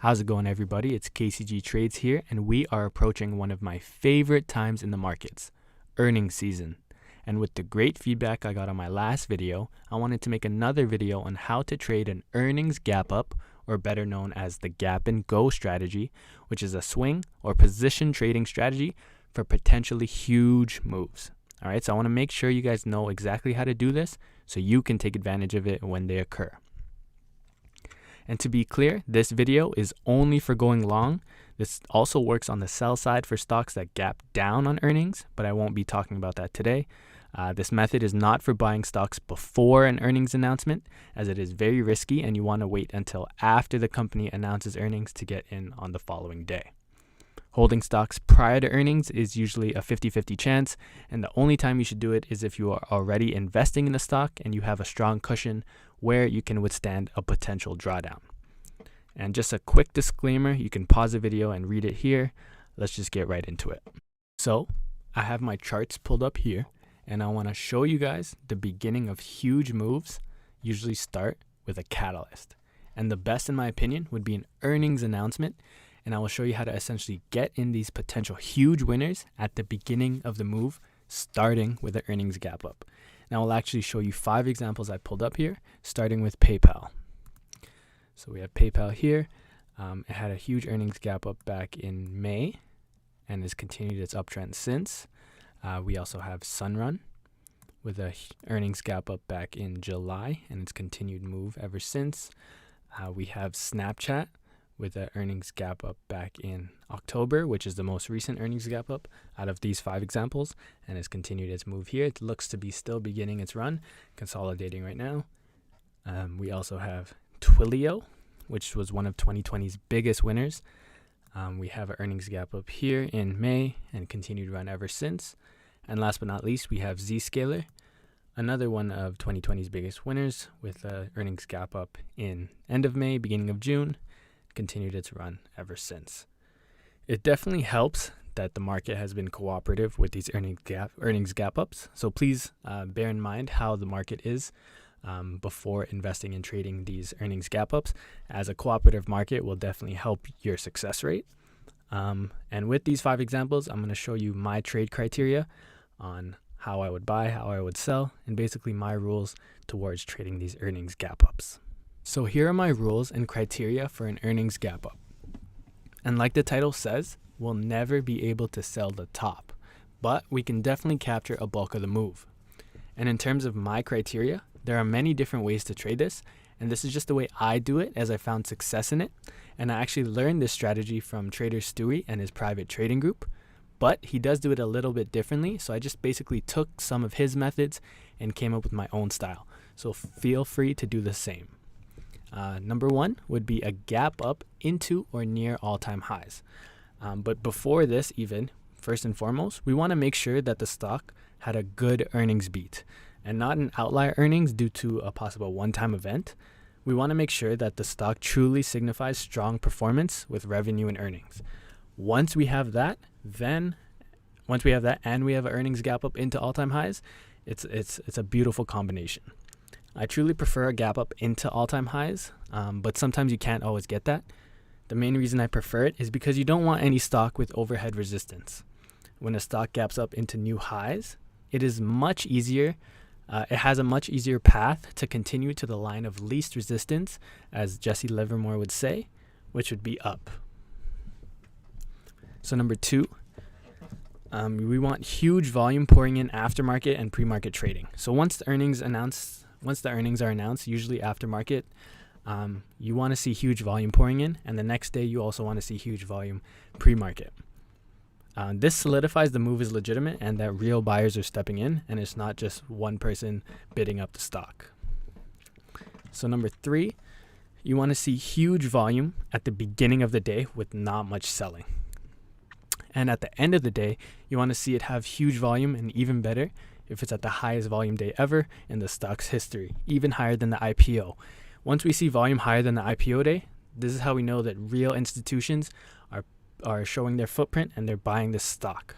How's it going, everybody? It's KCG Trades here, and we are approaching one of my favorite times in the markets, earnings season. And with the great feedback I got on my last video, I wanted to make another video on how to trade an earnings gap up, or better known as the gap and go strategy, which is a swing or position trading strategy for potentially huge moves. All right, so I want to make sure you guys know exactly how to do this so you can take advantage of it when they occur. And to be clear, this video is only for going long. This also works on the sell side for stocks that gap down on earnings, but I won't be talking about that today. This method is not for buying stocks before an earnings announcement, as it is very risky and you want to wait until after the company announces earnings to get in on the following day. Holding stocks prior to earnings is usually a 50-50 chance, and the only time you should do it is if you are already investing in the stock and you have a strong cushion where you can withstand a potential drawdown. And just a quick disclaimer, you can pause the video and read it here. Let's just get right into it. So I have my charts pulled up here, and I want to show you guys the beginning of huge moves usually start with a catalyst. And the best, in my opinion, would be an earnings announcement. And I will show you how to essentially get in these potential huge winners at the beginning of the move, starting with the earnings gap up. Now I'll actually show you 5 examples I pulled up here, starting with PayPal. So we have PayPal here. It had a huge earnings gap up back in May and has continued its uptrend since. We also have Sunrun with a earnings gap up back in July and its continued move ever since. We have Snapchat with an earnings gap up back in October, which is the most recent earnings gap up out of these 5 examples, and has continued its move here. It looks to be still beginning its run, consolidating right now. We also have Twilio, which was one of 2020's biggest winners. We have an earnings gap up here in May and continued run ever since. And last but not least, we have Zscaler, another one of 2020's biggest winners, with an earnings gap up in end of May, beginning of June, continued its run ever since. It definitely helps that the market has been cooperative with these earnings gap ups. So please bear in mind how the market is before investing and trading these earnings gap ups, as a cooperative market will definitely help your success rate. And with these 5 examples, I'm going to show you my trade criteria on how I would buy, how I would sell, and basically my rules towards trading these earnings gap ups. So here are my rules and criteria for an earnings gap up. And like the title says, we'll never be able to sell the top, but we can definitely capture a bulk of the move. And in terms of my criteria, there are many different ways to trade this, and this is just the way I do it, as I found success in it. And I actually learned this strategy from Trader Stewie and his private trading group, but he does do it a little bit differently. So I just basically took some of his methods and came up with my own style. So feel free to do the same. Number 1 would be a gap up into or near all-time highs. But before this, even first and foremost, we want to make sure that the stock had a good earnings beat and not an outlier earnings due to a possible one-time event. We want to make sure that the stock truly signifies strong performance with revenue and earnings. Once we have that and we have an earnings gap up into all-time highs, it's a beautiful combination. I truly prefer a gap up into all-time highs, but sometimes you can't always get that. The main reason I prefer it is because you don't want any stock with overhead resistance. When a stock gaps up into new highs, it is much easier. It has a much easier path to continue to the line of least resistance, as Jesse Livermore would say, which would be up. So number 2, we want huge volume pouring in aftermarket and pre-market trading. So once the earnings are announced, usually aftermarket, you want to see huge volume pouring in, and the next day you also want to see huge volume pre-market. This solidifies the move is legitimate and that real buyers are stepping in, and it's not just one person bidding up the stock. So number 3, you want to see huge volume at the beginning of the day with not much selling. And at the end of the day, you want to see it have huge volume, and even better if it's at the highest volume day ever in the stock's history, even higher than the IPO. Once we see volume higher than the IPO day, this is how we know that real institutions are showing their footprint and they're buying this stock.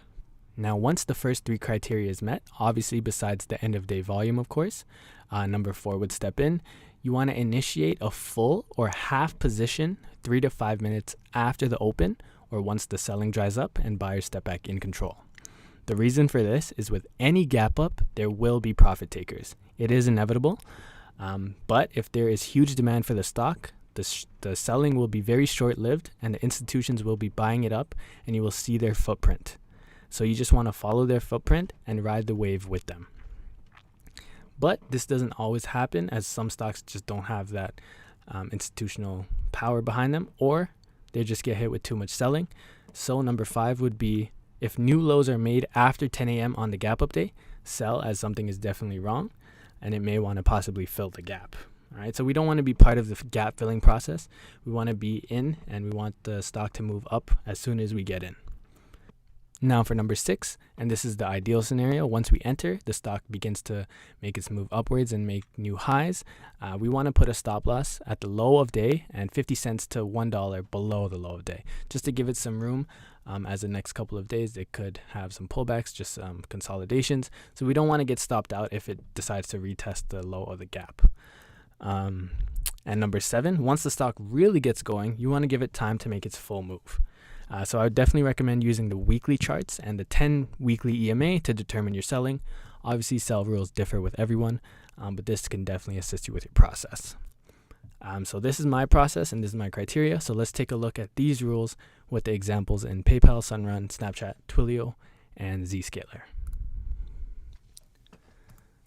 Now, once the first 3 criteria is met, obviously besides the end of day volume, of course, number 4 would step in. you want to initiate a full or half position 3 to 5 minutes after the open or once the selling dries up and buyers step back in control. The reason for this is with any gap up, there will be profit takers. It is inevitable, but if there is huge demand for the stock, the selling will be very short-lived and the institutions will be buying it up and you will see their footprint. So you just want to follow their footprint and ride the wave with them. But this doesn't always happen, as some stocks just don't have that institutional power behind them, or they just get hit with too much selling. So number 5 would be, if new lows are made after 10 a.m. on the gap up day, sell, as something is definitely wrong and it may want to possibly fill the gap. All right, so we don't want to be part of the gap filling process. We want to be in and we want the stock to move up as soon as we get in. Now for number 6, and this is the ideal scenario, once we enter, the stock begins to make its move upwards and make new highs. We want to put a stop loss at the low of day and 50 cents to $1 below the low of day, just to give it some room. As the next couple of days, it could have some pullbacks, just consolidations. So we don't want to get stopped out if it decides to retest the low of the gap. And number 7, once the stock really gets going, you want to give it time to make its full move. So I would definitely recommend using the weekly charts and the 10 weekly EMA to determine your selling. Obviously, sell rules differ with everyone, but this can definitely assist you with your process. So this is my process and this is my criteria. So let's take a look at these rules with the examples in PayPal, Sunrun, Snapchat, Twilio, and Zscaler.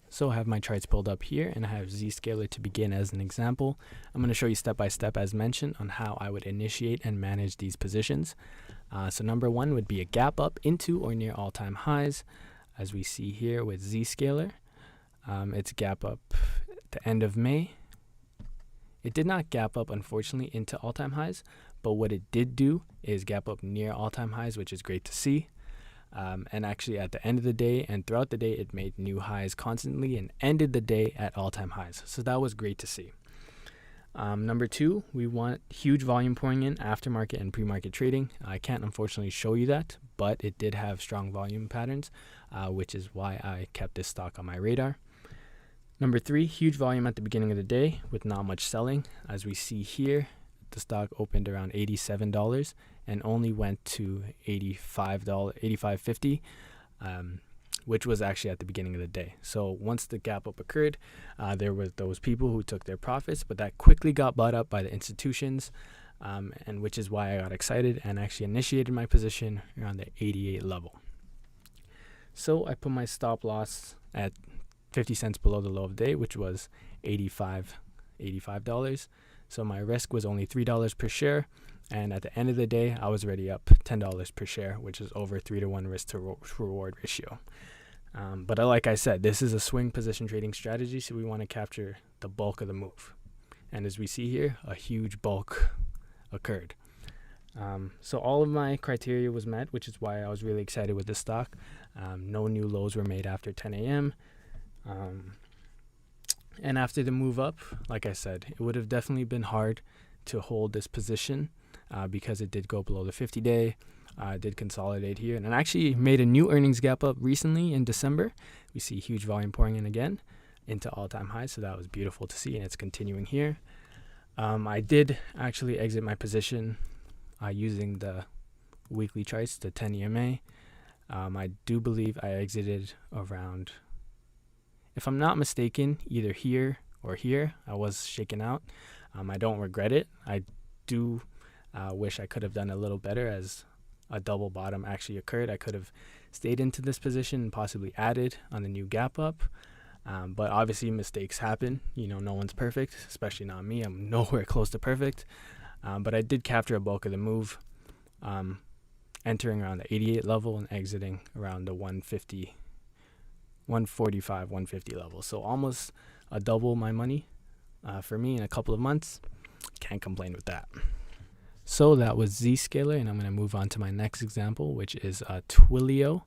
So I have my charts pulled up here and I have Zscaler to begin as an example. I'm going to show you step by step, as mentioned, on how I would initiate and manage these positions. So number 1 would be a gap up into or near all-time highs, as we see here with Zscaler. It's gap up at the end of May. It did not gap up, unfortunately, into all-time highs, but what it did do is gap up near all-time highs, which is great to see. And actually at the end of the day and throughout the day, it made new highs constantly and ended the day at all-time highs. So that was great to see. Number 2, we want huge volume pouring in aftermarket and pre-market trading. I can't unfortunately show you that, but it did have strong volume patterns, which is why I kept this stock on my radar. Number 3, huge volume at the beginning of the day with not much selling. As we see here, the stock opened around $87 and only went to $85.50, which was actually at the beginning of the day. So once the gap up occurred, there were those people who took their profits, but that quickly got bought up by the institutions, and which is why I got excited and actually initiated my position around the 88 level. So I put my stop loss at 50 cents below the low of the day, which was $85. So my risk was only $3 per share. And at the end of the day, I was already up $10 per share, which is over 3-to-1 risk to reward ratio. But like I said, this is a swing position trading strategy, so we want to capture the bulk of the move. And as we see here, a huge bulk occurred. So all of my criteria was met, which is why I was really excited with this stock. No new lows were made after 10 a.m. And after the move up, like I said, it would have definitely been hard to hold this position because it did go below the 50-day, did consolidate here, and it actually made a new earnings gap up recently in December. We see huge volume pouring in again into all-time highs, so that was beautiful to see, and it's continuing here. I did actually exit my position using the weekly charts, the 10 EMA. I do believe I exited around, if I'm not mistaken, either here or here. I was shaken out. I don't regret it. I do wish I could have done a little better, as a double bottom actually occurred. I could have stayed into this position and possibly added on the new gap up. But obviously mistakes happen. No one's perfect, especially not me. I'm nowhere close to perfect. But I did capture a bulk of the move, entering around the 88 level and exiting around the 145, 150 level. So almost a double my money for me in a couple of months. Can't complain with that. So that was Zscaler, and I'm going to move on to my next example, which is Twilio.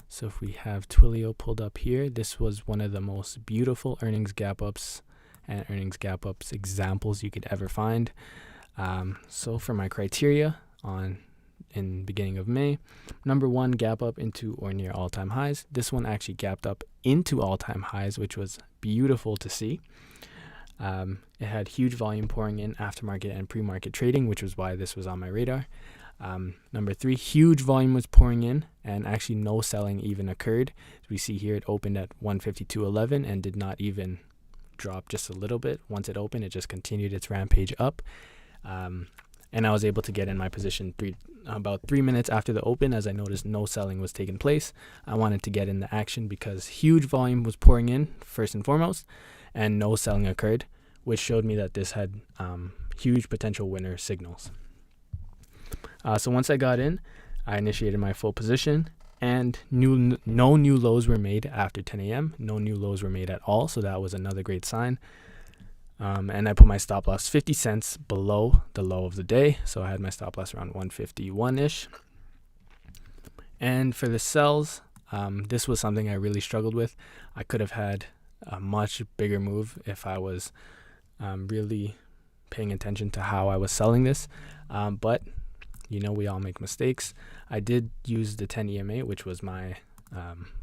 So if we have Twilio pulled up here, this was one of the most beautiful earnings gap ups and earnings gap ups examples you could ever find. So for my criteria in beginning of May, number 1, gap up into or near all-time highs. This one actually gapped up into all-time highs, which was beautiful to see. It had huge volume pouring in aftermarket and pre-market trading, which was why this was on my radar. Number 3, huge volume was pouring in, and actually no selling even occurred. As we see here, it opened at 152.11 and did not even drop just a little bit. Once it opened, it just continued its rampage up. And I was able to get in my position about 3 minutes after the open, as I noticed no selling was taking place. I wanted to get in the action because huge volume was pouring in, first and foremost, and no selling occurred, which showed me that this had huge potential winner signals. So once I got in, I initiated my full position, and no new lows were made after 10 a.m. No new lows were made at all, so that was another great sign. And I put my stop loss 50 cents below the low of the day, so I had my stop loss around 151-ish. And for the sells, this was something I really struggled with. I could have had a much bigger move if I was really paying attention to how I was selling this, but we all make mistakes. I did use the 10 EMA, which was my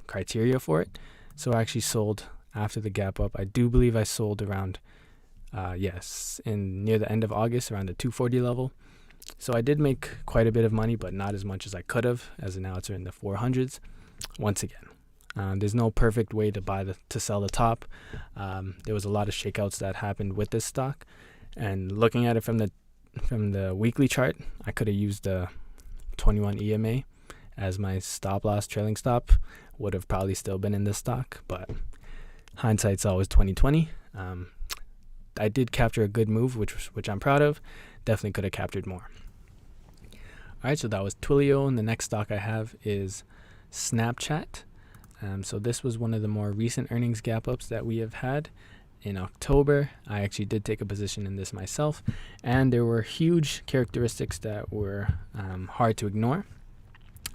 criteria for it. So I actually sold after the gap up. I do believe I sold around, near the end of August, around the 240 level. So I did make quite a bit of money, but not as much as I could have, as now it's in the 400s. Once again, there's no perfect way to sell the top. There was a lot of shakeouts that happened with this stock, and looking at it from the weekly chart, I could have used the 21 EMA as my stop loss, trailing stop. Would have probably still been in this stock, but hindsight's always 20/20. I did capture a good move, which I'm proud of. Definitely could have captured more. All right, so that was Twilio, and the next stock I have is Snapchat. So this was one of the more recent earnings gap ups that we have had. In October, I actually did take a position in this myself, and there were huge characteristics that were hard to ignore.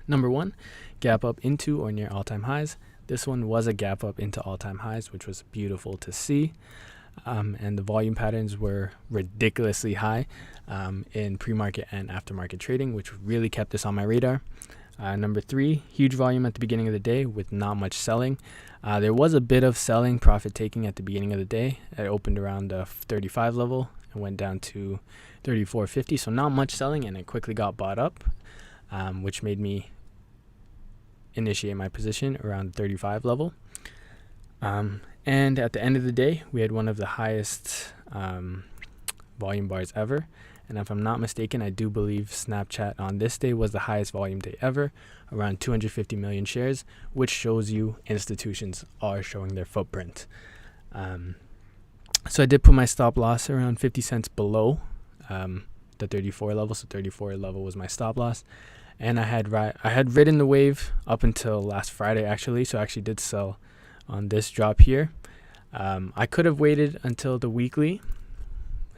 Number 1, gap up into or near all-time highs. This one was a gap up into all-time highs, which was beautiful to see. And the volume patterns were ridiculously high in pre-market and aftermarket trading, which really kept this on my radar. Number 3, huge volume at the beginning of the day with not much selling. There was a bit of selling, profit taking at the beginning of the day. It opened around the 35 level and went down to 34.50, so not much selling, and it quickly got bought up, which made me initiate my position around the 35 level. And at the end of the day, we had one of the highest volume bars ever. And if I'm not mistaken, I do believe Snapchat on this day was the highest volume day ever, around 250 million shares, which shows you institutions are showing their footprint. So I did put my stop loss around 50 cents below the 34 level. So 34 level was my stop loss. And I had ridden the wave up until last Friday, actually. So I actually did sell on this drop here. I could have waited until the weekly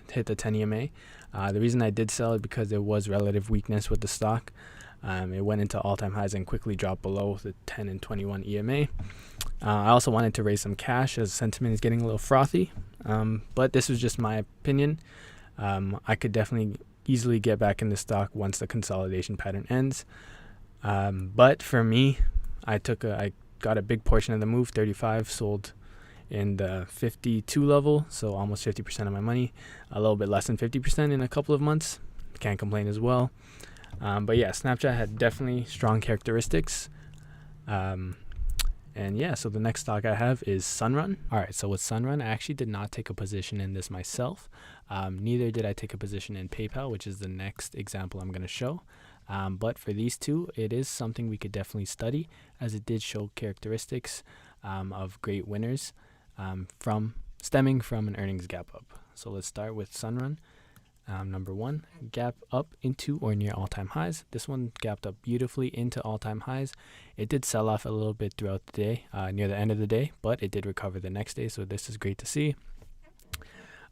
hit the 10 EMA. The reason I did sell it because there was relative weakness with the stock. It went into all-time highs and quickly dropped below the 10 and 21 EMA. I also wanted to raise some cash as sentiment is getting a little frothy, but this was just my opinion. I could definitely easily get back in the stock once the consolidation pattern ends. But for me, I got a big portion of the move, 35, sold in the 52 level, so almost 50% of my money, a little bit less than 50% in a couple of months. Can't complain as well. But yeah, Snapchat had definitely strong characteristics. So the next stock I have is Sunrun. All right, so with Sunrun, I actually did not take a position in this myself. Neither did I take a position in PayPal, which is the next example I'm going to show. But for these two, it is something we could definitely study, as it did show characteristics of great winners stemming from an earnings gap up. So let's start with Sunrun. Number 1, gap up into or near all-time highs. This one gapped up beautifully into all-time highs. It did sell off a little bit throughout the day, near the end of the day, but it did recover the next day, so this is great to see.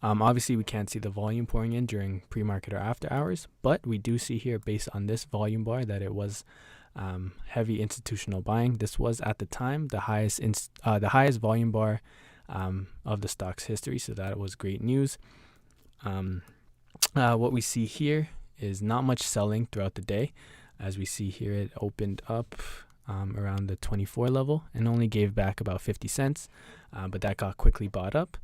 Obviously, we can't see the volume pouring in during pre-market or after hours, but we do see here, based on this volume bar, that it was heavy institutional buying. This was at the time the highest volume bar of the stock's history, so that was great news. What we see here is not much selling throughout the day. As we see here, it opened up around the 24 level and only gave back about 50 cents, but that got quickly bought up.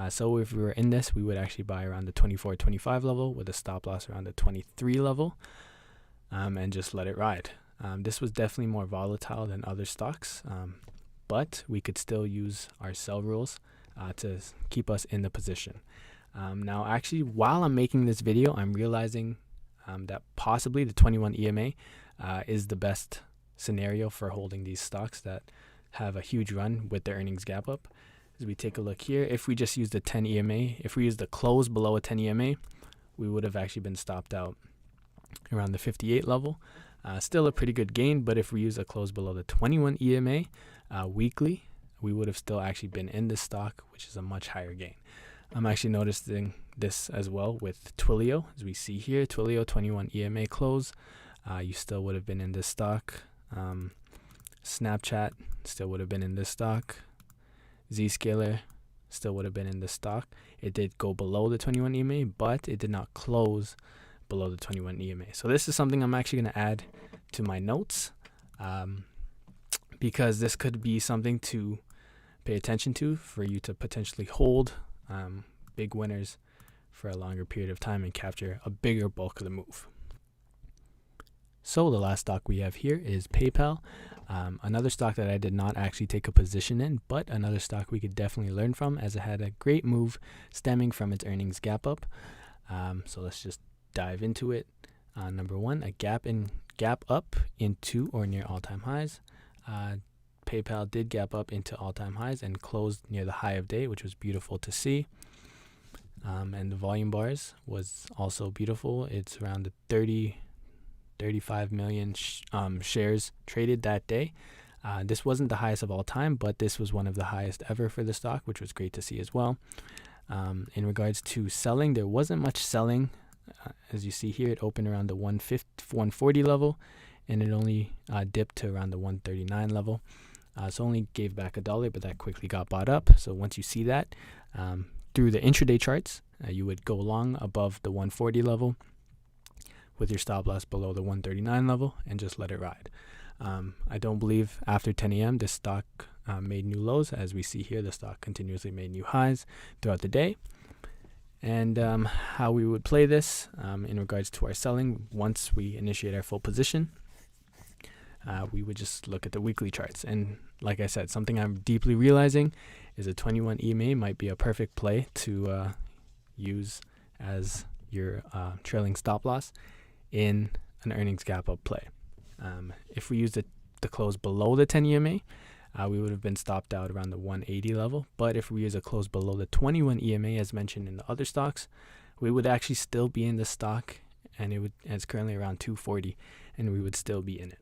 So if we were in this, we would actually buy around the 24-25 level with a stop loss around the 23 level, and just let it ride. This was definitely more volatile than other stocks, but we could still use our sell rules to keep us in the position. Now, actually, while I'm making this video, I'm realizing that possibly the 21 EMA is the best scenario for holding these stocks that have a huge run with their earnings gap up. As we take a look here, if we just use the 10 EMA, if we use the close below a 10 EMA, we would have actually been stopped out around the 58 level. Still a pretty good gain, but if we use a close below the 21 EMA weekly, we would have still actually been in this stock, which is a much higher gain. I'm actually noticing this as well with Twilio. As we see here, Twilio 21 EMA close, you still would have been in this stock. Snapchat still would have been in this stock. Zscaler still would have been in this stock. It did go below the 21 EMA, but it did not close below the 21 EMA. So this is something I'm actually going to add to my notes, because this could be something to pay attention to for you to potentially hold big winners for a longer period of time and capture a bigger bulk of the move. So the last stock we have here is PayPal, another stock that I did not actually take a position in, but another stock we could definitely learn from, as it had a great move stemming from its earnings gap up. So let's just dive into it. Number one, a gap up into or near all-time highs. PayPal did gap up into all-time highs and closed near the high of day, which was beautiful to see. And the volume bars was also beautiful. It's around the 35 million shares traded that day. This wasn't the highest of all time, but this was one of the highest ever for the stock, which was great to see as well. In regards to selling, there wasn't much selling. As you see here, it opened around the 140 level, and it only dipped to around the 139 level. So only gave back $1, but that quickly got bought up. So once you see that, through the intraday charts, you would go long above the 140 level with your stop loss below the 139 level and just let it ride. I don't believe after 10 a.m. this stock made new lows. As we see here, the stock continuously made new highs throughout the day. And how we would play this in regards to our selling, once we initiate our full position, we would just look at the weekly charts. And like I said, something I'm deeply realizing is a 21 EMA might be a perfect play to use as your trailing stop loss in an earnings gap up play. If we use the close below the 10 EMA, we would have been stopped out around the 180 level. But if we use a close below the 21 EMA, as mentioned in the other stocks, we would actually still be in the stock, and it's currently around 240, and we would still be in it.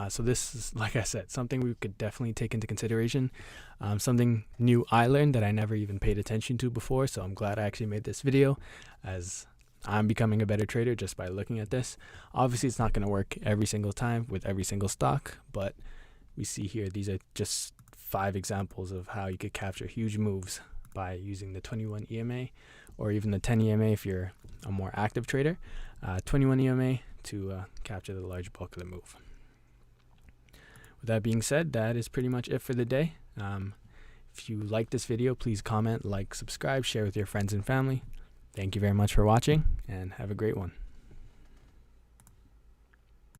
So this is, like I said, something we could definitely take into consideration. Something new I learned that I never even paid attention to before. So I'm glad I actually made this video, as I'm becoming a better trader just by looking at this. Obviously, it's not going to work every single time with every single stock, but we see here, these are just 5 examples of how you could capture huge moves by using the 21 EMA or even the 10 EMA if you're a more active trader. 21 EMA to capture the large bulk of the move. With that being said, that is pretty much it for the day. If you like this video, please comment, like, subscribe, share with your friends and family. Thank you very much for watching, and have a great one.